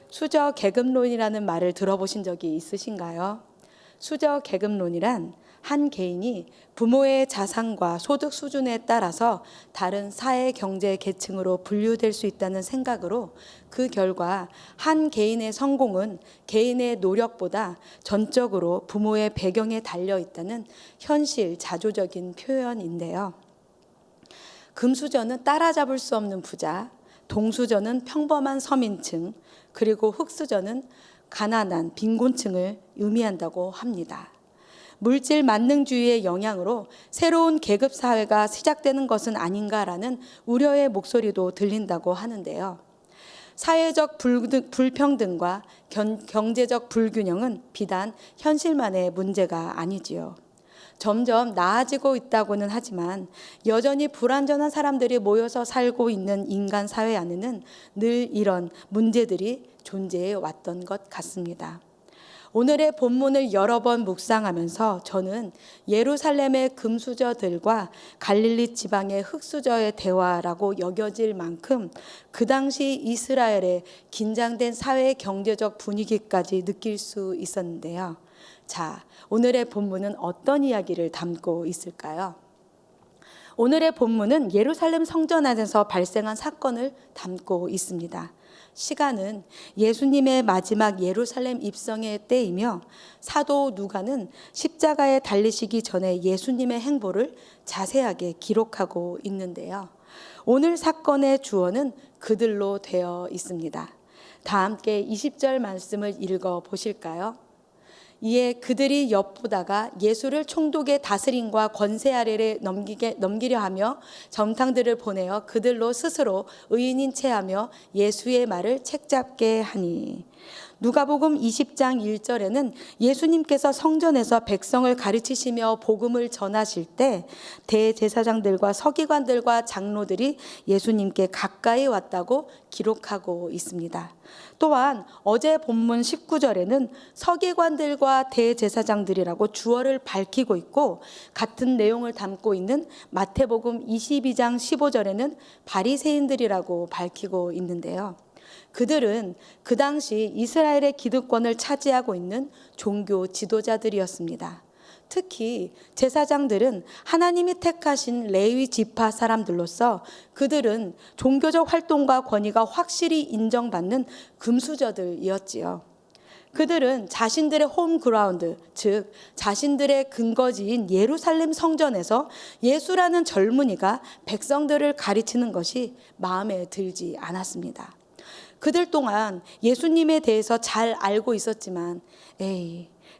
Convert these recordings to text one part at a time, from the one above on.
수저 계급론이라는 말을 들어보신 적이 있으신가요? 수저 계급론이란 한 개인이 부모의 자산과 소득 수준에 따라서 다른 사회 경제 계층으로 분류될 수 있다는 생각으로, 그 결과 한 개인의 성공은 개인의 노력보다 전적으로 부모의 배경에 달려 있다는 현실 자조적인 표현인데요. 금수저는 따라잡을 수 없는 부자, 동수저는 평범한 서민층, 그리고 흑수저는 가난한 빈곤층을 의미한다고 합니다. 물질 만능주의의 영향으로 새로운 계급 사회가 시작되는 것은 아닌가라는 우려의 목소리도 들린다고 하는데요. 사회적 불평등과 경제적 불균형은 비단 현실만의 문제가 아니지요. 점점 나아지고 있다고는 하지만 여전히 불완전한 사람들이 모여서 살고 있는 인간 사회 안에는 늘 이런 문제들이 존재해 왔던 것 같습니다. 오늘의 본문을 여러 번 묵상하면서 저는 예루살렘의 금수저들과 갈릴리 지방의 흑수저의 대화라고 여겨질 만큼 그 당시 이스라엘의 긴장된 사회 경제적 분위기까지 느낄 수 있었는데요. 자, 오늘의 본문은 어떤 이야기를 담고 있을까요? 오늘의 본문은 예루살렘 성전 안에서 발생한 사건을 담고 있습니다. 시간은 예수님의 마지막 예루살렘 입성의 때이며, 사도 누가는 십자가에 달리시기 전에 예수님의 행보를 자세하게 기록하고 있는데요. 오늘 사건의 주어는 그들로 되어 있습니다. 다 함께 20절 말씀을 읽어 보실까요? 이에 그들이 엿보다가 예수를 총독의 다스림과 권세 아래에 넘기려 하며 정탐들을 보내어 그들로 스스로 의인인 체하며 예수의 말을 책잡게 하니. 누가복음 20장 1절에는 예수님께서 성전에서 백성을 가르치시며 복음을 전하실 때 대제사장들과 서기관들과 장로들이 예수님께 가까이 왔다고 기록하고 있습니다. 또한 어제 본문 19절에는 서기관들과 대제사장들이라고 주어를 밝히고 있고, 같은 내용을 담고 있는 마태복음 22장 15절에는 바리새인들이라고 밝히고 있는데요. 그들은 그 당시 이스라엘의 기득권을 차지하고 있는 종교 지도자들이었습니다. 특히 제사장들은 하나님이 택하신 레위 지파 사람들로서 그들은 종교적 활동과 권위가 확실히 인정받는 금수저들이었지요. 그들은 자신들의 홈그라운드, 즉 자신들의 근거지인 예루살렘 성전에서 예수라는 젊은이가 백성들을 가르치는 것이 마음에 들지 않았습니다. 그들 동안 예수님에 대해서 잘 알고 있었지만,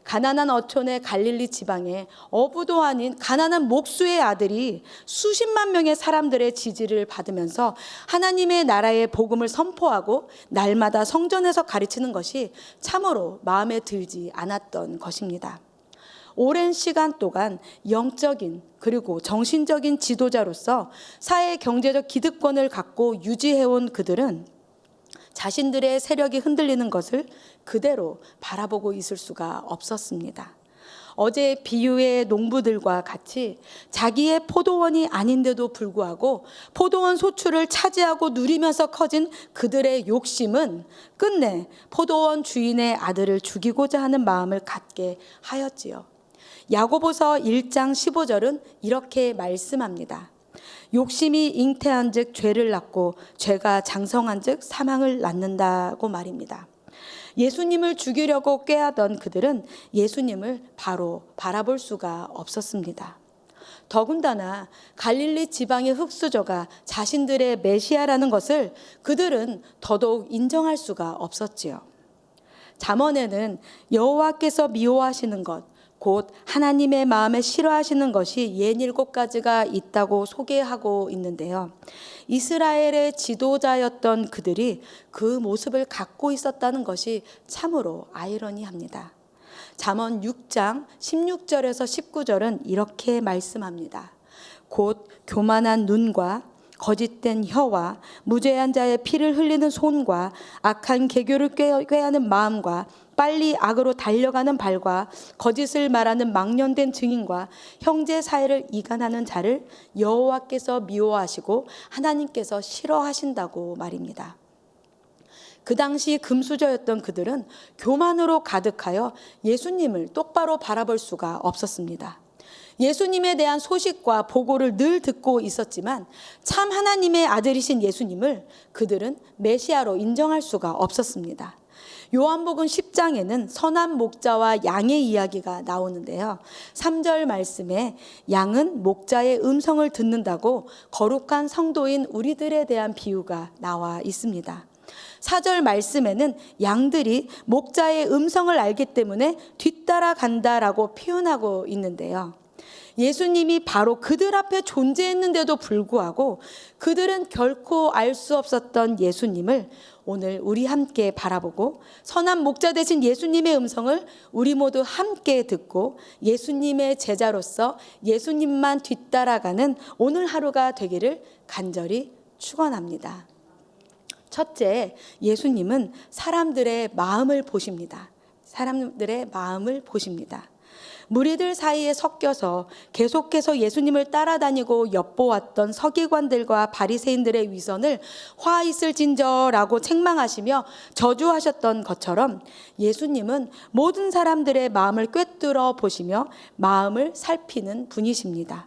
가나안 어촌의 갈릴리 지방에 어부도 아닌 가난한 목수의 아들이 수십만 명의 사람들의 지지를 받으면서 하나님의 나라의 복음을 선포하고 날마다 성전에서 가르치는 것이 참으로 마음에 들지 않았던 것입니다. 오랜 시간 동안 영적인 그리고 정신적인 지도자로서 사회 경제적 기득권을 갖고 유지해온 그들은 자신들의 세력이 흔들리는 것을 그대로 바라보고 있을 수가 없었습니다. 어제 비유의 농부들과 같이 자기의 포도원이 아닌데도 불구하고 포도원 소출을 차지하고 누리면서 커진 그들의 욕심은 끝내 포도원 주인의 아들을 죽이고자 하는 마음을 갖게 하였지요. 야고보서 1장 15절은 이렇게 말씀합니다. 욕심이 잉태한 즉 죄를 낳고 죄가 장성한 즉 사망을 낳는다고 말입니다. 예수님을 죽이려고 꾀하던 그들은 예수님을 바로 바라볼 수가 없었습니다. 더군다나 갈릴리 지방의 흑수저가 자신들의 메시아라는 것을 그들은 더더욱 인정할 수가 없었지요. 잠언에는 여호와께서 미워하시는 것, 곧 하나님의 마음에 싫어하시는 것이 67가지가 있다고 소개하고 있는데요. 이스라엘의 지도자였던 그들이 그 모습을 갖고 있었다는 것이 참으로 아이러니합니다. 잠언 6장 16절에서 19절은 이렇게 말씀합니다. 곧 교만한 눈과 거짓된 혀와 무죄한 자의 피를 흘리는 손과 악한 계교를 꾀하는 마음과 빨리 악으로 달려가는 발과 거짓을 말하는 망령된 증인과 형제 사이를 이간하는 자를 여호와께서 미워하시고 하나님께서 싫어하신다고 말입니다. 그 당시 금수저였던 그들은 교만으로 가득하여 예수님을 똑바로 바라볼 수가 없었습니다. 예수님에 대한 소식과 보고를 늘 듣고 있었지만 참 하나님의 아들이신 예수님을 그들은 메시아로 인정할 수가 없었습니다. 요한복음 10장에는 선한 목자와 양의 이야기가 나오는데요. 3절 말씀에 양은 목자의 음성을 듣는다고 거룩한 성도인 우리들에 대한 비유가 나와 있습니다. 4절 말씀에는 양들이 목자의 음성을 알기 때문에 뒤따라간다라고 표현하고 있는데요. 예수님이 바로 그들 앞에 존재했는데도 불구하고 그들은 결코 알 수 없었던 예수님을 오늘 우리 함께 바라보고 선한 목자 되신 예수님의 음성을 우리 모두 함께 듣고 예수님의 제자로서 예수님만 뒤따라가는 오늘 하루가 되기를 간절히 축원합니다. 첫째, 예수님은 사람들의 마음을 보십니다. 사람들의 마음을 보십니다. 무리들 사이에 섞여서 계속해서 예수님을 따라다니고 엿보았던 서기관들과 바리새인들의 위선을 화 있을진저라고 책망하시며 저주하셨던 것처럼 예수님은 모든 사람들의 마음을 꿰뚫어 보시며 마음을 살피는 분이십니다.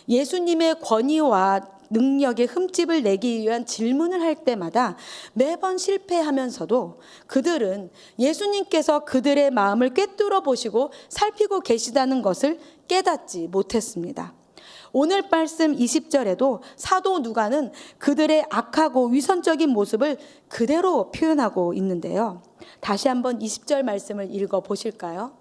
예수님의 권위와 능력의 흠집을 내기 위한 질문을 할 때마다 매번 실패하면서도 그들은 예수님께서 그들의 마음을 꿰뚫어 보시고 살피고 계시다는 것을 깨닫지 못했습니다. 오늘 말씀 20절에도 사도 누가는 그들의 악하고 위선적인 모습을 그대로 표현하고 있는데요. 다시 한번 20절 말씀을 읽어 보실까요?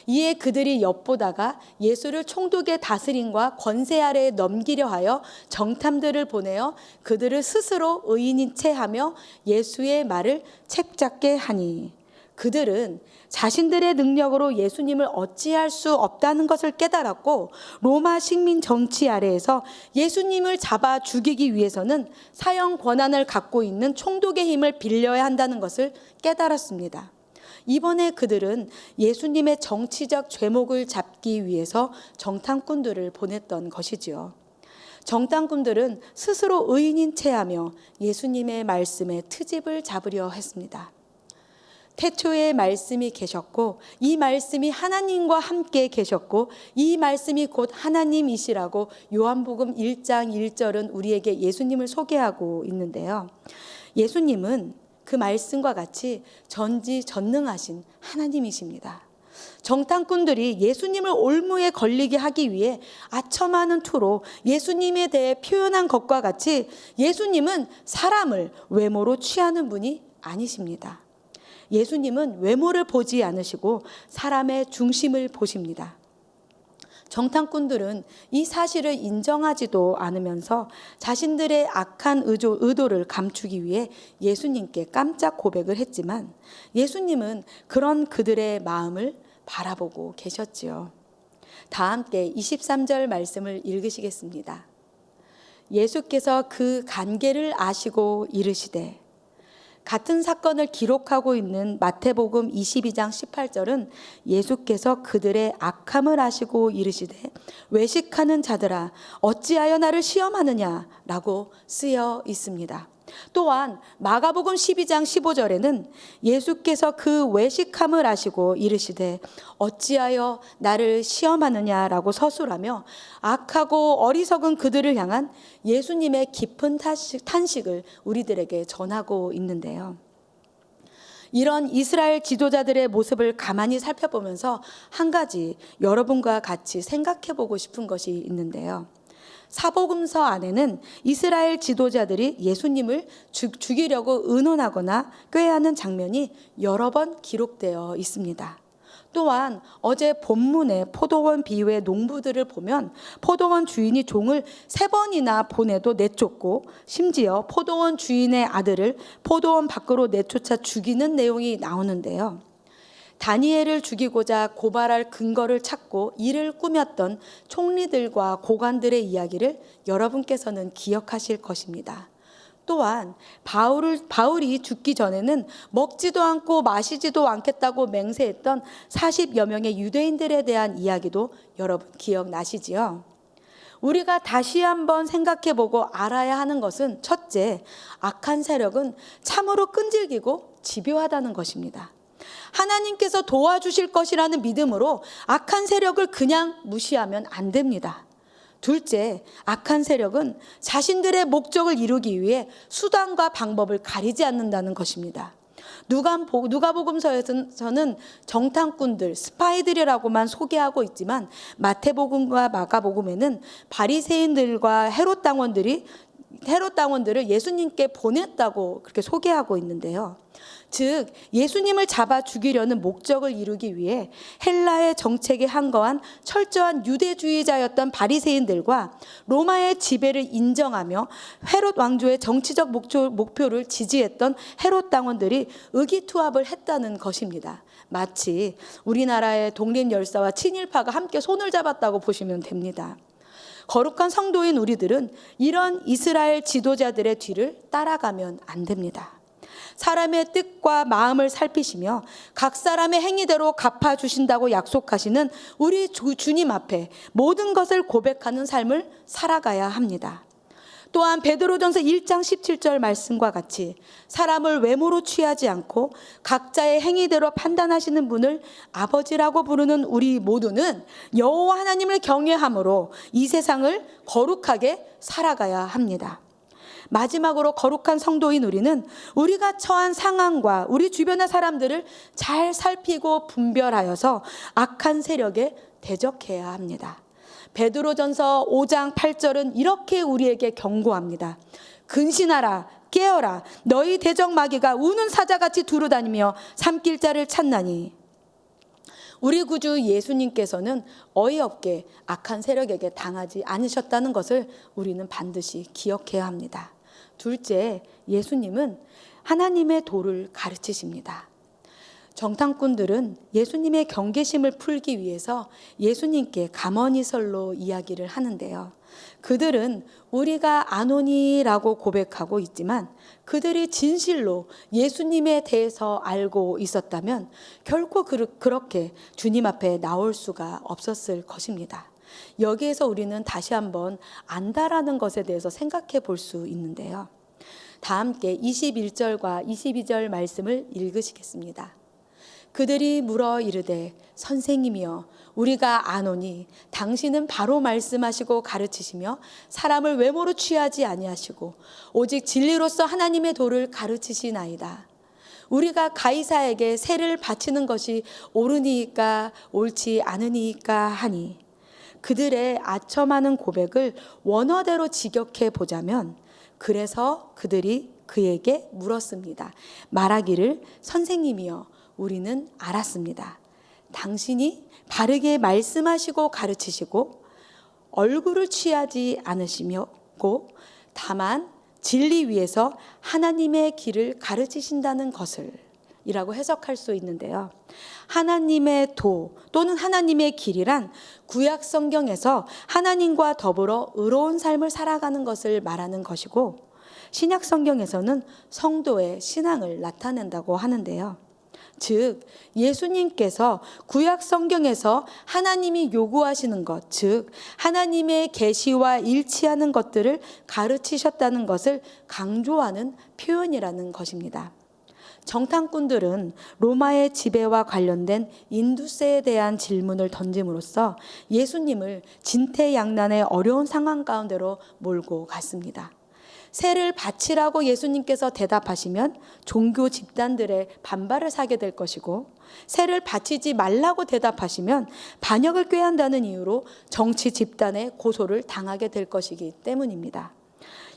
이에 그들이 엿보다가 예수를 총독의 다스림과 권세 아래에 넘기려 하여 정탐들을 보내어 그들을 스스로 의인인 채 하며 예수의 말을 책잡게 하니, 그들은 자신들의 능력으로 예수님을 어찌할 수 없다는 것을 깨달았고 로마 식민 정치 아래에서 예수님을 잡아 죽이기 위해서는 사형 권한을 갖고 있는 총독의 힘을 빌려야 한다는 것을 깨달았습니다. 이번에 그들은 예수님의 정치적 죄목을 잡기 위해서 정탐꾼들을 보냈던 것이지요. 정탐꾼들은 스스로 의인인 체하며 예수님의 말씀에 트집을 잡으려 했습니다. 태초에 말씀이 계셨고 이 말씀이 하나님과 함께 계셨고 이 말씀이 곧 하나님이시라고 요한복음 1장 1절은 우리에게 예수님을 소개하고 있는데요. 예수님은 그 말씀과 같이 전지전능하신 하나님이십니다. 정탐꾼들이 예수님을 올무에 걸리게 하기 위해 아첨하는 투로 예수님에 대해 표현한 것과 같이 예수님은 사람을 외모로 취하는 분이 아니십니다. 예수님은 외모를 보지 않으시고 사람의 중심을 보십니다. 정탐꾼들은 이 사실을 인정하지도 않으면서 자신들의 악한 의도를 감추기 위해 예수님께 깜짝 고백을 했지만 예수님은 그런 그들의 마음을 바라보고 계셨지요. 다 함께 23절 말씀을 읽으시겠습니다. 예수께서 그 간계를 아시고 이르시되, 같은 사건을 기록하고 있는 마태복음 22장 18절은 예수께서 그들의 악함을 아시고 이르시되 외식하는 자들아 어찌하여 나를 시험하느냐 라고 쓰여 있습니다. 또한 마가복음 12장 15절에는 예수께서 그 외식함을 아시고 이르시되 어찌하여 나를 시험하느냐라고 서술하며 악하고 어리석은 그들을 향한 예수님의 깊은 탄식을 우리들에게 전하고 있는데요. 이런 이스라엘 지도자들의 모습을 가만히 살펴보면서 한 가지 여러분과 같이 생각해 보고 싶은 것이 있는데요. 사복음서 안에는 이스라엘 지도자들이 예수님을 죽이려고 의논하거나 꾀하는 장면이 여러 번 기록되어 있습니다. 또한 어제 본문의 포도원 비유의 농부들을 보면 포도원 주인이 종을 3번이나 보내도 내쫓고 심지어 포도원 주인의 아들을 포도원 밖으로 내쫓아 죽이는 내용이 나오는데요. 다니엘을 죽이고자 고발할 근거를 찾고 이를 꾸몄던 총리들과 고관들의 이야기를 여러분께서는 기억하실 것입니다. 또한 바울이 죽기 전에는 먹지도 않고 마시지도 않겠다고 맹세했던 40여 명의 유대인들에 대한 이야기도 여러분 기억나시지요? 우리가 다시 한번 생각해보고 알아야 하는 것은 첫째, 악한 세력은 참으로 끈질기고 집요하다는 것입니다. 하나님께서 도와주실 것이라는 믿음으로 악한 세력을 그냥 무시하면 안 됩니다. 둘째, 악한 세력은 자신들의 목적을 이루기 위해 수단과 방법을 가리지 않는다는 것입니다. 누가복음서에서는 정탐꾼들, 스파이들이라고만 소개하고 있지만 마태복음과 마가복음에는 바리새인들과 헤롯 당원들을 예수님께 보냈다고 그렇게 소개하고 있는데요. 즉 예수님을 잡아 죽이려는 목적을 이루기 위해 헬라의 정책에 항거한 철저한 유대주의자였던 바리새인들과 로마의 지배를 인정하며 헤롯 왕조의 정치적 목표를 지지했던 헤롯 당원들이 의기투합을 했다는 것입니다. 마치 우리나라의 독립열사와 친일파가 함께 손을 잡았다고 보시면 됩니다. 거룩한 성도인 우리들은 이런 이스라엘 지도자들의 뒤를 따라가면 안 됩니다. 사람의 뜻과 마음을 살피시며 각 사람의 행위대로 갚아주신다고 약속하시는 우리 주님 앞에 모든 것을 고백하는 삶을 살아가야 합니다. 또한 베드로전서 1장 17절 말씀과 같이 사람을 외모로 취하지 않고 각자의 행위대로 판단하시는 분을 아버지라고 부르는 우리 모두는 여호와 하나님을 경외함으로 이 세상을 거룩하게 살아가야 합니다. 마지막으로 거룩한 성도인 우리는 우리가 처한 상황과 우리 주변의 사람들을 잘 살피고 분별하여서 악한 세력에 대적해야 합니다. 베드로전서 5장 8절은 이렇게 우리에게 경고합니다. 근신하라, 깨어라, 너희 대적 마귀가 우는 사자같이 두루다니며 삼킬 자를 찾나니. 우리 구주 예수님께서는 어이없게 악한 세력에게 당하지 않으셨다는 것을 우리는 반드시 기억해야 합니다. 둘째, 예수님은 하나님의 도를 가르치십니다. 정탐꾼들은 예수님의 경계심을 풀기 위해서 예수님께 가머니설로 이야기를 하는데요. 그들은 우리가 아노니라고 고백하고 있지만 그들이 진실로 예수님에 대해서 알고 있었다면 결코 그렇게 주님 앞에 나올 수가 없었을 것입니다. 여기에서 우리는 다시 한번 안다라는 것에 대해서 생각해 볼 수 있는데요. 다 함께 21절과 22절 말씀을 읽으시겠습니다. 그들이 물어 이르되 선생님이여 우리가 아노니 당신은 바로 말씀하시고 가르치시며 사람을 외모로 취하지 아니하시고 오직 진리로서 하나님의 도를 가르치시나이다. 우리가 가이사에게 세를 바치는 것이 옳으니까 옳지 않으니까 하니. 그들의 아첨하는 고백을 원어대로 직역해 보자면 그래서 그들이 그에게 물었습니다. 말하기를 선생님이여 우리는 알았습니다. 당신이 바르게 말씀하시고 가르치시고 얼굴을 취하지 않으시고 다만 진리 위에서 하나님의 길을 가르치신다는 것을 이라고 해석할 수 있는데요. 하나님의 도 또는 하나님의 길이란 구약 성경에서 하나님과 더불어 의로운 삶을 살아가는 것을 말하는 것이고 신약 성경에서는 성도의 신앙을 나타낸다고 하는데요. 즉 예수님께서 구약 성경에서 하나님이 요구하시는 것, 즉 하나님의 계시와 일치하는 것들을 가르치셨다는 것을 강조하는 표현이라는 것입니다. 정탐꾼들은 로마의 지배와 관련된 인두세에 대한 질문을 던짐으로써 예수님을 진퇴양난의 어려운 상황 가운데로 몰고 갔습니다. 세를 바치라고 예수님께서 대답하시면 종교 집단들의 반발을 사게 될 것이고 세를 바치지 말라고 대답하시면 반역을 꾀한다는 이유로 정치 집단의 고소를 당하게 될 것이기 때문입니다.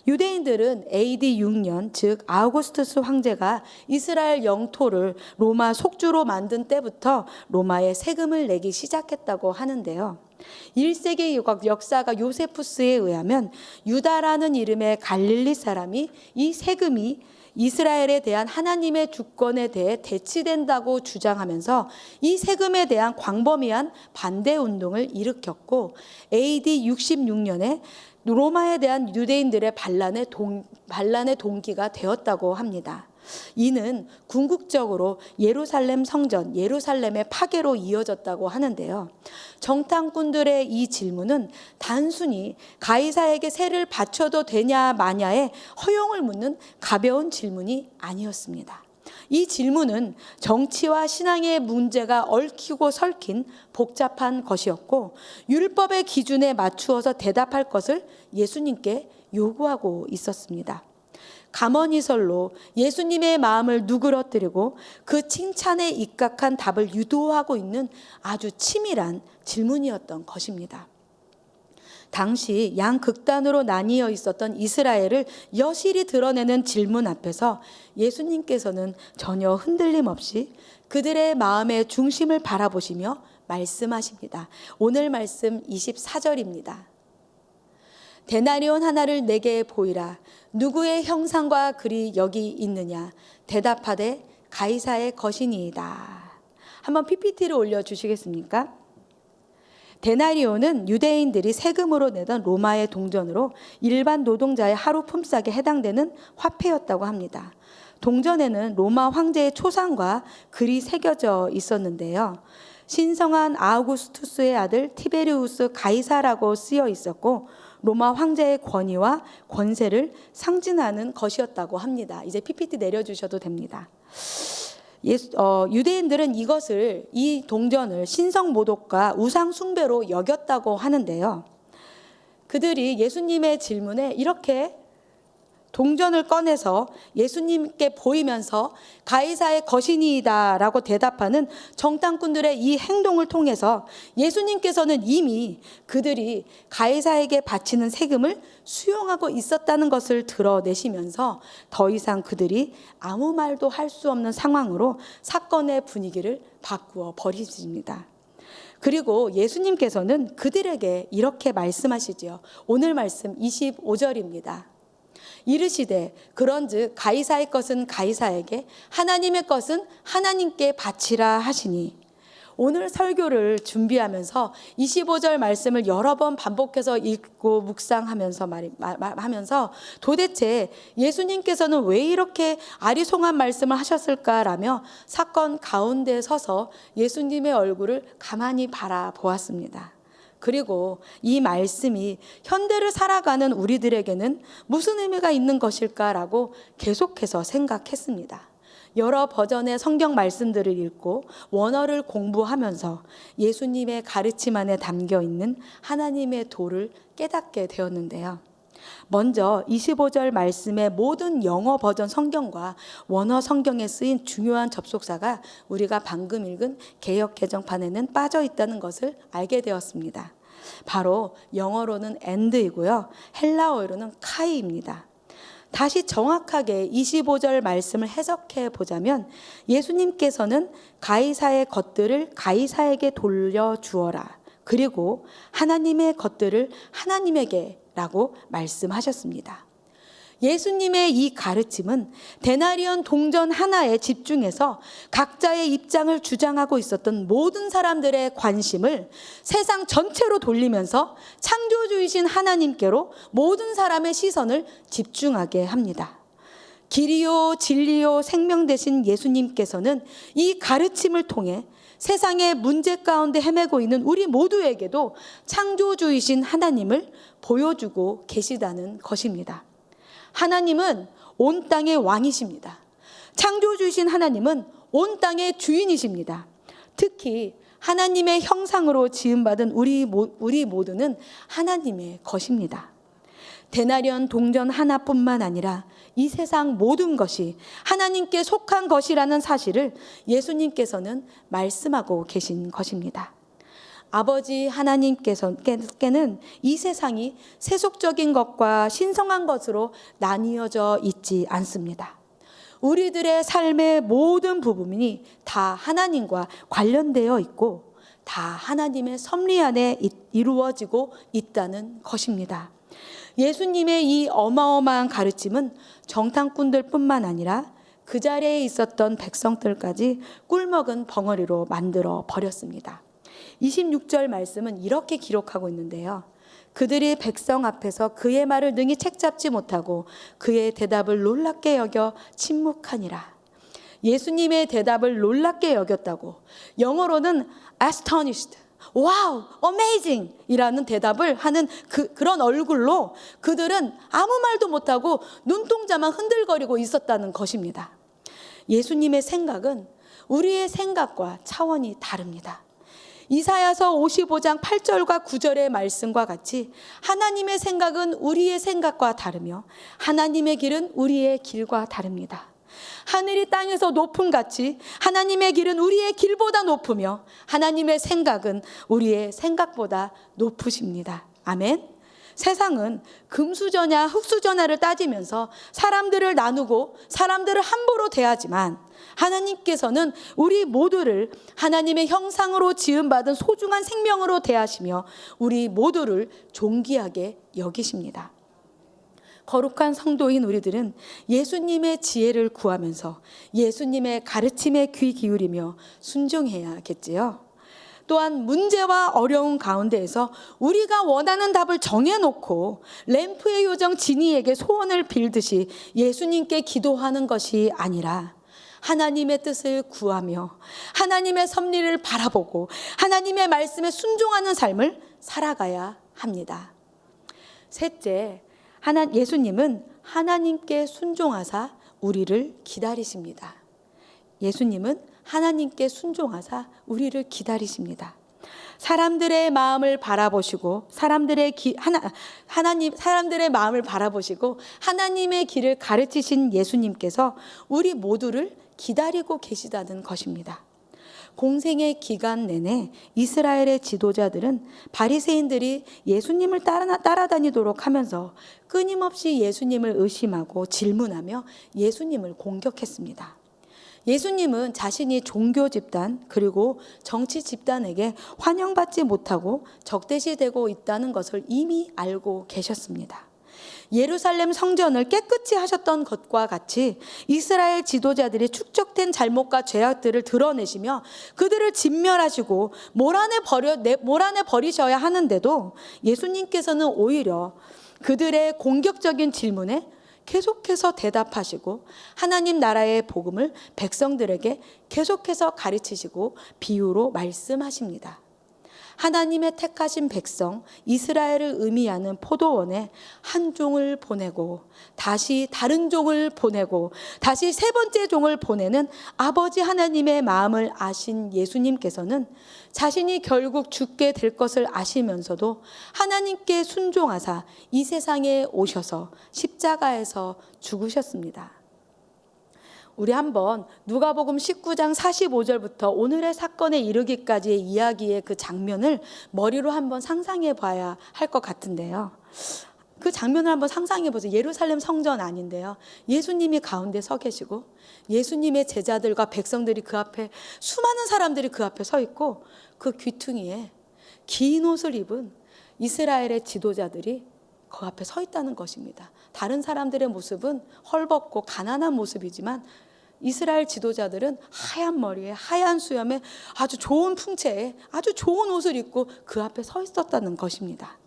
유대인들은 AD 6년 즉 아우구스투스 황제가 이스라엘 영토를 로마 속주로 만든 때부터 로마에 세금을 내기 시작했다고 하는데요. 1세기 역사가 요세푸스에 의하면 유다라는 이름의 갈릴리 사람이 이 세금이 이스라엘에 대한 하나님의 주권에 대해 대치된다고 주장하면서 이 세금에 대한 광범위한 반대 운동을 일으켰고 AD 66년에 로마에 대한 유대인들의 반란의 동기가 되었다고 합니다. 이는 궁극적으로 예루살렘 성전, 예루살렘의 파괴로 이어졌다고 하는데요. 정탐꾼들의 이 질문은 단순히 가이사에게 세를 바쳐도 되냐 마냐의 허용을 묻는 가벼운 질문이 아니었습니다. 이 질문은 정치와 신앙의 문제가 얽히고 설킨 복잡한 것이었고, 율법의 기준에 맞추어서 대답할 것을 예수님께 요구하고 있었습니다. 감언이설로 예수님의 마음을 누그러뜨리고 그 칭찬에 입각한 답을 유도하고 있는 아주 치밀한 질문이었던 것입니다. 당시 양극단으로 나뉘어 있었던 이스라엘을 여실히 드러내는 질문 앞에서 예수님께서는 전혀 흔들림 없이 그들의 마음의 중심을 바라보시며 말씀하십니다. 오늘 말씀 24절입니다. 데나리온 하나를 내게 보이라. 누구의 형상과 글이 여기 있느냐? 대답하되 가이사의 것이니이다. 한번 PPT를 올려주시겠습니까? 데나리온은 유대인들이 세금으로 내던 로마의 동전으로 일반 노동자의 하루 품삯에 해당되는 화폐였다고 합니다. 동전에는 로마 황제의 초상과 글이 새겨져 있었는데요. 신성한 아우구스투스의 아들 티베리우스 가이사라고 쓰여 있었고, 로마 황제의 권위와 권세를 상징하는 것이었다고 합니다. 이제 PPT 내려주셔도 됩니다. 유대인들은 이 동전을 신성모독과 우상숭배로 여겼다고 하는데요. 그들이 예수님의 질문에 이렇게 동전을 꺼내서 예수님께 보이면서 가이사의 것이니이다 라고 대답하는 정탐꾼들의 이 행동을 통해서 예수님께서는 이미 그들이 가이사에게 바치는 세금을 수용하고 있었다는 것을 드러내시면서 더 이상 그들이 아무 말도 할 수 없는 상황으로 사건의 분위기를 바꾸어 버리십니다. 그리고 예수님께서는 그들에게 이렇게 말씀하시지요. 오늘 말씀 25절입니다. 이르시되 그런즉 가이사의 것은 가이사에게, 하나님의 것은 하나님께 바치라 하시니. 오늘 설교를 준비하면서 25절 말씀을 여러 번 반복해서 읽고 묵상하면서 하면서 도대체 예수님께서는 왜 이렇게 아리송한 말씀을 하셨을까라며 사건 가운데 서서 예수님의 얼굴을 가만히 바라보았습니다. 그리고 이 말씀이 현대를 살아가는 우리들에게는 무슨 의미가 있는 것일까라고 계속해서 생각했습니다. 여러 버전의 성경 말씀들을 읽고 원어를 공부하면서 예수님의 가르침 안에 담겨 있는 하나님의 도를 깨닫게 되었는데요. 먼저 25절 말씀의 모든 영어 버전 성경과 원어 성경에 쓰인 중요한 접속사가 우리가 방금 읽은 개역 개정판에는 빠져 있다는 것을 알게 되었습니다. 바로 영어로는 and이고요. 헬라어로는 카이입니다. 다시 정확하게 25절 말씀을 해석해 보자면 예수님께서는 가이사의 것들을 가이사에게 돌려주어라. 그리고 하나님의 것들을 하나님에게 라고 말씀하셨습니다. 예수님의 이 가르침은 데나리온 동전 하나에 집중해서 각자의 입장을 주장하고 있었던 모든 사람들의 관심을 세상 전체로 돌리면서 창조주이신 하나님께로 모든 사람의 시선을 집중하게 합니다. 길이요 진리요 생명 되신 예수님께서는 이 가르침을 통해 세상의 문제 가운데 헤매고 있는 우리 모두에게도 창조주이신 하나님을 보여주고 계시다는 것입니다. 하나님은 온 땅의 왕이십니다. 창조주이신 하나님은 온 땅의 주인이십니다. 특히 하나님의 형상으로 지음받은 우리 모두는 하나님의 것입니다. 데나리온 동전 하나뿐만 아니라 이 세상 모든 것이 하나님께 속한 것이라는 사실을 예수님께서는 말씀하고 계신 것입니다. 아버지 하나님께서는 이 세상이 세속적인 것과 신성한 것으로 나뉘어져 있지 않습니다. 우리들의 삶의 모든 부분이 다 하나님과 관련되어 있고 다 하나님의 섭리 안에 이루어지고 있다는 것입니다. 예수님의 이 어마어마한 가르침은 정탐꾼들뿐만 아니라 그 자리에 있었던 백성들까지 꿀먹은 벙어리로 만들어 버렸습니다. 26절 말씀은 이렇게 기록하고 있는데요. 그들이 백성 앞에서 그의 말을 능히 책잡지 못하고 그의 대답을 놀랍게 여겨 침묵하니라. 예수님의 대답을 놀랍게 여겼다고, 영어로는 astonished, wow, amazing 이라는 대답을 하는 그런 얼굴로 그들은 아무 말도 못하고 눈동자만 흔들거리고 있었다는 것입니다. 예수님의 생각은 우리의 생각과 차원이 다릅니다. 이사야서 55장 8절과 9절의 말씀과 같이 하나님의 생각은 우리의 생각과 다르며 하나님의 길은 우리의 길과 다릅니다. 하늘이 땅에서 높음같이 하나님의 길은 우리의 길보다 높으며 하나님의 생각은 우리의 생각보다 높으십니다. 아멘. 세상은 금수저냐 흙수저냐를 따지면서 사람들을 나누고 사람들을 함부로 대하지만 하나님께서는 우리 모두를 하나님의 형상으로 지음받은 소중한 생명으로 대하시며 우리 모두를 존귀하게 여기십니다. 거룩한 성도인 우리들은 예수님의 지혜를 구하면서 예수님의 가르침에 귀 기울이며 순종해야겠지요. 또한 문제와 어려운 가운데에서 우리가 원하는 답을 정해놓고 램프의 요정 지니에게 소원을 빌듯이 예수님께 기도하는 것이 아니라 하나님의 뜻을 구하며 하나님의 섭리를 바라보고 하나님의 말씀에 순종하는 삶을 살아가야 합니다. 셋째, 예수님은 하나님께 순종하사 우리를 기다리십니다. 예수님은 하나님께 순종하사 우리를 기다리십니다. 사람들의 마음을 바라보시고 사람들의 마음을 바라보시고 하나님의 길을 가르치신 예수님께서 우리 모두를 기다리고 계시다는 것입니다. 공생의 기간 내내 이스라엘의 지도자들은 바리새인들이 예수님을 따라다니도록 하면서 끊임없이 예수님을 의심하고 질문하며 예수님을 공격했습니다. 예수님은 자신이 종교 집단 그리고 정치 집단에게 환영받지 못하고 적대시되고 있다는 것을 이미 알고 계셨습니다. 예루살렘 성전을 깨끗이 하셨던 것과 같이 이스라엘 지도자들이 축적된 잘못과 죄악들을 드러내시며 그들을 진멸하시고 몰아내 버리셔야 하는데도 예수님께서는 오히려 그들의 공격적인 질문에 계속해서 대답하시고 하나님 나라의 복음을 백성들에게 계속해서 가르치시고 비유로 말씀하십니다. 하나님의 택하신 백성 이스라엘을 의미하는 포도원에 한 종을 보내고 다시 다른 종을 보내고 다시 세 번째 종을 보내는 아버지 하나님의 마음을 아신 예수님께서는 자신이 결국 죽게 될 것을 아시면서도 하나님께 순종하사 이 세상에 오셔서 십자가에서 죽으셨습니다. 우리 한번 누가복음 19장 45절부터 오늘의 사건에 이르기까지의 이야기의 그 장면을 머리로 한번 상상해 봐야 할 것 같은데요. 그 장면을 한번 상상해 보세요. 예루살렘 성전 아닌데요. 예수님이 가운데 서 계시고 예수님의 제자들과 백성들이 그 앞에, 수많은 사람들이 그 앞에 서 있고 그 귀퉁이에 긴 옷을 입은 이스라엘의 지도자들이 그 앞에 서 있다는 것입니다. 다른 사람들의 모습은 헐벗고 가난한 모습이지만 이스라엘 지도자들은 하얀 머리에 하얀 수염에 아주 좋은 풍채에 아주 좋은 옷을 입고 그 앞에 서 있었다는 것입니다.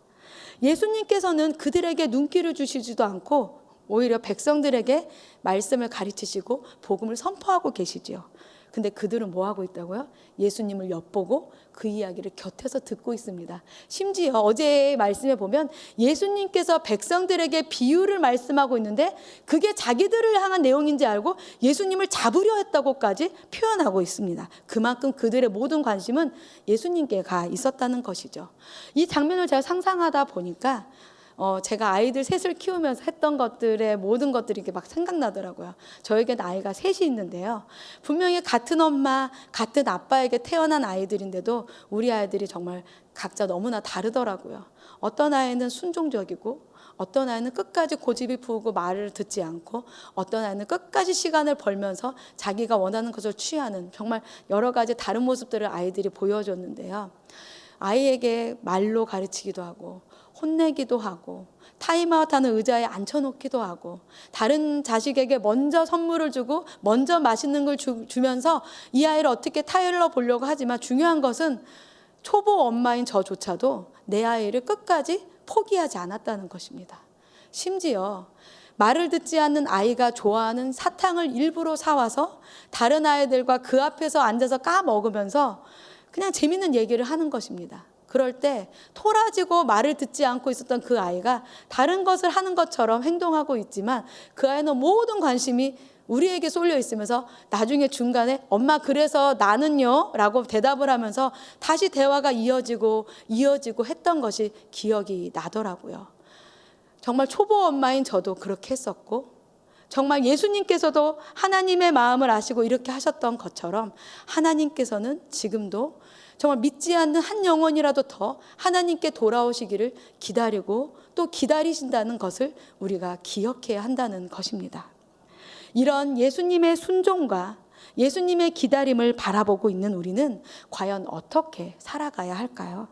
예수님께서는 그들에게 눈길을 주시지도 않고 오히려 백성들에게 말씀을 가르치시고 복음을 선포하고 계시지요. 근데 그들은 뭐 하고 있다고요? 예수님을 엿보고 그 이야기를 곁에서 듣고 있습니다. 심지어 어제의 말씀에 보면 예수님께서 백성들에게 비유를 말씀하고 있는데 그게 자기들을 향한 내용인지 알고 예수님을 잡으려 했다고까지 표현하고 있습니다. 그만큼 그들의 모든 관심은 예수님께 가 있었다는 것이죠. 이 장면을 제가 상상하다 보니까 제가 아이들 셋을 키우면서 했던 것들의 모든 것들이 이렇게 막 생각나더라고요. 저에게는 아이가 셋이 있는데요. 분명히 같은 엄마, 같은 아빠에게 태어난 아이들인데도 우리 아이들이 정말 각자 너무나 다르더라고요. 어떤 아이는 순종적이고 어떤 아이는 끝까지 고집이 부고 말을 듣지 않고 어떤 아이는 끝까지 시간을 벌면서 자기가 원하는 것을 취하는 정말 여러 가지 다른 모습들을 아이들이 보여줬는데요. 아이에게 말로 가르치기도 하고 혼내기도 하고 타임아웃하는 의자에 앉혀놓기도 하고 다른 자식에게 먼저 선물을 주고 먼저 맛있는 걸 주면서 이 아이를 어떻게 타일러 보려고 하지만 중요한 것은 초보 엄마인 저조차도 내 아이를 끝까지 포기하지 않았다는 것입니다. 심지어 말을 듣지 않는 아이가 좋아하는 사탕을 일부러 사와서 다른 아이들과 그 앞에서 앉아서 까먹으면서 그냥 재밌는 얘기를 하는 것입니다. 그럴 때 토라지고 말을 듣지 않고 있었던 그 아이가 다른 것을 하는 것처럼 행동하고 있지만 그 아이는 모든 관심이 우리에게 쏠려 있으면서 나중에 중간에 엄마 그래서 나는요? 라고 대답을 하면서 다시 대화가 이어지고 했던 것이 기억이 나더라고요. 정말 초보 엄마인 저도 그렇게 했었고 정말 예수님께서도 하나님의 마음을 아시고 이렇게 하셨던 것처럼 하나님께서는 지금도 정말 믿지 않는 한 영혼이라도 더 하나님께 돌아오시기를 기다리고 또 기다리신다는 것을 우리가 기억해야 한다는 것입니다. 이런 예수님의 순종과 예수님의 기다림을 바라보고 있는 우리는 과연 어떻게 살아가야 할까요?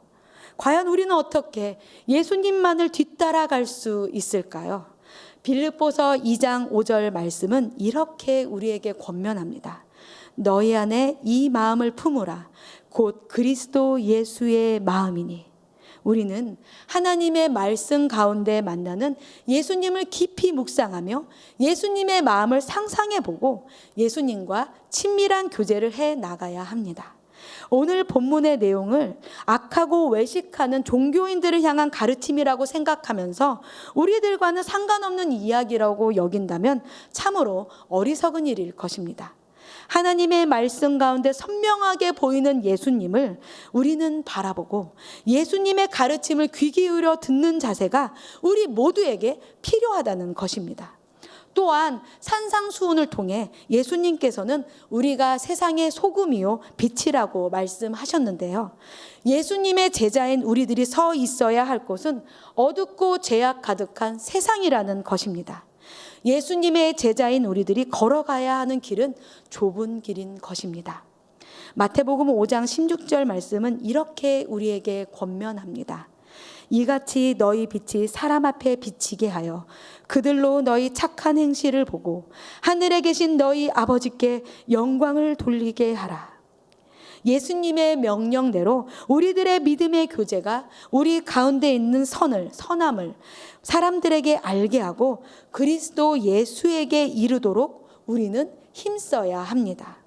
과연 우리는 어떻게 예수님만을 뒤따라갈 수 있을까요? 빌립보서 2장 5절 말씀은 이렇게 우리에게 권면합니다. 너희 안에 이 마음을 품으라. 곧 그리스도 예수의 마음이니. 우리는 하나님의 말씀 가운데 만나는 예수님을 깊이 묵상하며 예수님의 마음을 상상해보고 예수님과 친밀한 교제를 해 나가야 합니다. 오늘 본문의 내용을 악하고 외식하는 종교인들을 향한 가르침이라고 생각하면서 우리들과는 상관없는 이야기라고 여긴다면 참으로 어리석은 일일 것입니다. 하나님의 말씀 가운데 선명하게 보이는 예수님을 우리는 바라보고 예수님의 가르침을 귀 기울여 듣는 자세가 우리 모두에게 필요하다는 것입니다. 또한 산상수훈을 통해 예수님께서는 우리가 세상의 소금이요 빛이라고 말씀하셨는데요. 예수님의 제자인 우리들이 서 있어야 할 곳은 어둡고 죄악 가득한 세상이라는 것입니다. 예수님의 제자인 우리들이 걸어가야 하는 길은 좁은 길인 것입니다. 마태복음 5장 16절 말씀은 이렇게 우리에게 권면합니다. 이같이 너희 빛이 사람 앞에 비치게 하여 그들로 너희 착한 행실을 보고 하늘에 계신 너희 아버지께 영광을 돌리게 하라. 예수님의 명령대로 우리들의 믿음의 교제가 우리 가운데 있는 선함을 사람들에게 알게 하고 그리스도 예수에게 이르도록 우리는 힘써야 합니다.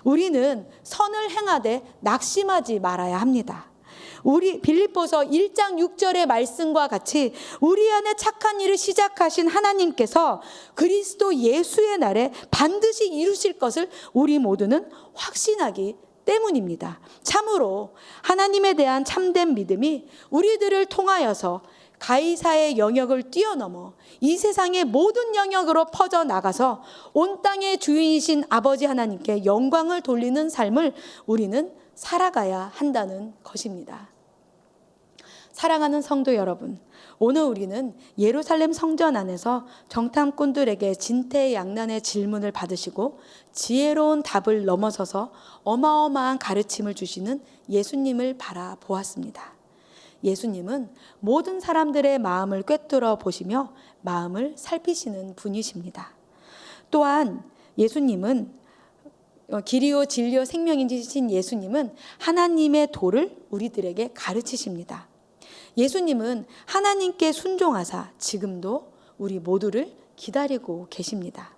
우리는 선을 행하되 낙심하지 말아야 합니다. 우리 빌립보서 1장 6절의 말씀과 같이 우리 안에 착한 일을 시작하신 하나님께서 그리스도 예수의 날에 반드시 이루실 것을 우리 모두는 확신하기 때문입니다. 참으로 하나님에 대한 참된 믿음이 우리들을 통하여서 가이사의 영역을 뛰어넘어 이 세상의 모든 영역으로 퍼져나가서 온 땅의 주인이신 아버지 하나님께 영광을 돌리는 삶을 우리는 살아가야 한다는 것입니다. 사랑하는 성도 여러분, 오늘 우리는 예루살렘 성전 안에서 정탐꾼들에게 진퇴양난의 질문을 받으시고 지혜로운 답을 넘어서서 어마어마한 가르침을 주시는 예수님을 바라보았습니다. 예수님은 모든 사람들의 마음을 꿰뚫어 보시며 마음을 살피시는 분이십니다. 또한 예수님은 길이요 진리요 생명이신 예수님은 하나님의 도를 우리들에게 가르치십니다. 예수님은 하나님께 순종하사 지금도 우리 모두를 기다리고 계십니다.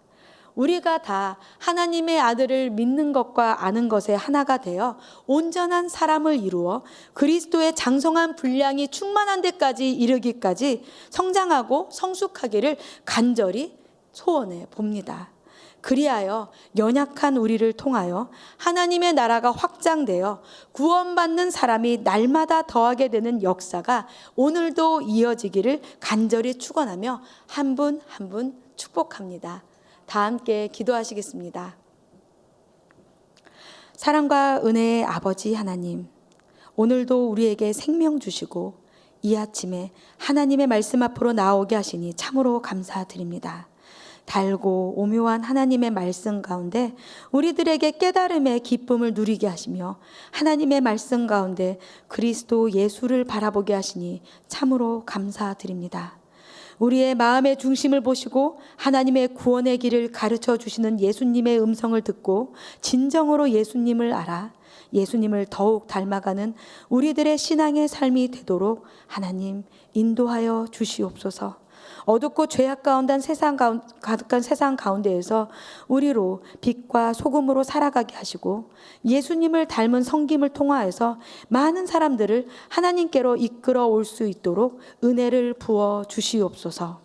우리가 다 하나님의 아들을 믿는 것과 아는 것에 하나가 되어 온전한 사람을 이루어 그리스도의 장성한 분량이 충만한 데까지 이르기까지 성장하고 성숙하기를 간절히 소원해 봅니다. 그리하여 연약한 우리를 통하여 하나님의 나라가 확장되어 구원받는 사람이 날마다 더하게 되는 역사가 오늘도 이어지기를 간절히 축원하며 한 분 한 분 축복합니다. 다 함께 기도하시겠습니다. 사랑과 은혜의 아버지 하나님, 오늘도 우리에게 생명 주시고 이 아침에 하나님의 말씀 앞으로 나오게 하시니 참으로 감사드립니다. 달고 오묘한 하나님의 말씀 가운데 우리들에게 깨달음의 기쁨을 누리게 하시며 하나님의 말씀 가운데 그리스도 예수를 바라보게 하시니 참으로 감사드립니다. 우리의 마음의 중심을 보시고 하나님의 구원의 길을 가르쳐 주시는 예수님의 음성을 듣고 진정으로 예수님을 알아 예수님을 더욱 닮아가는 우리들의 신앙의 삶이 되도록 하나님 인도하여 주시옵소서. 어둡고 죄악 가운데 가득한 세상 가운데에서 우리로 빛과 소금으로 살아가게 하시고 예수님을 닮은 섬김을 통하여서 많은 사람들을 하나님께로 이끌어 올 수 있도록 은혜를 부어 주시옵소서.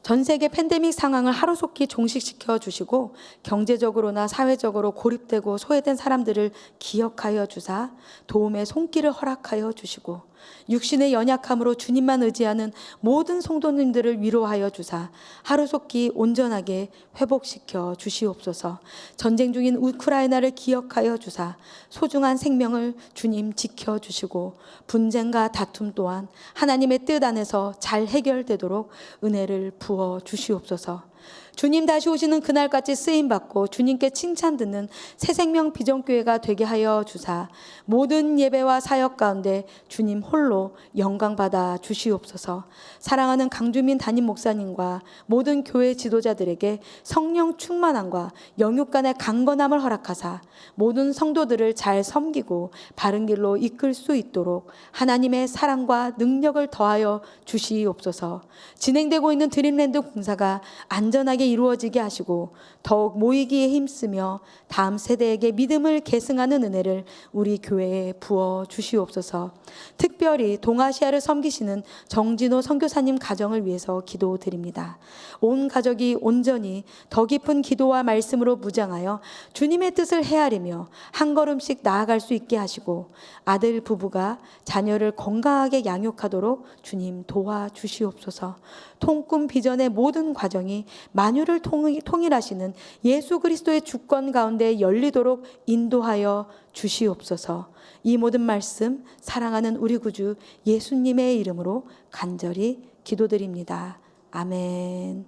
전 세계 팬데믹 상황을 하루속히 종식시켜 주시고 경제적으로나 사회적으로 고립되고 소외된 사람들을 기억하여 주사 도움의 손길을 허락하여 주시고 육신의 연약함으로 주님만 의지하는 모든 성도님들을 위로하여 주사 하루속히 온전하게 회복시켜 주시옵소서. 전쟁 중인 우크라이나를 기억하여 주사 소중한 생명을 주님 지켜주시고 분쟁과 다툼 또한 하나님의 뜻 안에서 잘 해결되도록 은혜를 부어 주시옵소서. 주님 다시 오시는 그날까지 쓰임받고 주님께 칭찬 듣는 새생명 비전교회가 되게 하여 주사 모든 예배와 사역 가운데 주님 홀로 영광받아 주시옵소서. 사랑하는 강주민 담임 목사님과 모든 교회 지도자들에게 성령 충만함과 영육 간의 강건함을 허락하사 모든 성도들을 잘 섬기고 바른 길로 이끌 수 있도록 하나님의 사랑과 능력을 더하여 주시옵소서. 진행되고 있는 드림랜드 공사가 안전하게 이루어지게 하시고 더욱 모이기에 힘쓰며 다음 세대에게 믿음을 계승하는 은혜를 우리 교회에 부어 주시옵소서. 특별히 동아시아를 섬기시는 정진호 선교사님 가정을 위해서 기도드립니다. 온 가족이 온전히 더 깊은 기도와 말씀으로 무장하여 주님의 뜻을 헤아리며 한 걸음씩 나아갈 수 있게 하시고 아들 부부가 자녀를 건강하게 양육하도록 주님 도와주시옵소서. 통꿈 비전의 모든 과정이 만유를 통일하시는 예수 그리스도의 주권 가운데 열리도록 인도하여 주시옵소서. 이 모든 말씀 사랑하는 우리 구주 예수님의 이름으로 간절히 기도드립니다. 아멘.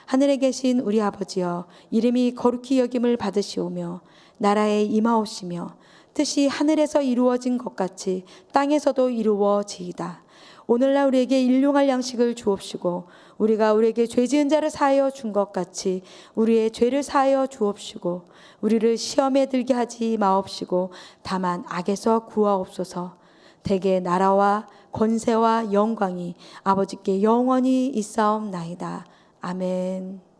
하늘에 계신 우리 아버지여, 이름이 거룩히 여김을 받으시오며 나라에 임하옵시며 뜻이 하늘에서 이루어진 것 같이 땅에서도 이루어지이다. 오늘날 우리에게 일용할 양식을 주옵시고 우리가 우리에게 죄 지은 자를 사하여 준 것 같이 우리의 죄를 사하여 주옵시고 우리를 시험에 들게 하지 마옵시고 다만 악에서 구하옵소서. 대개 나라와 권세와 영광이 아버지께 영원히 있사옵나이다. 아멘.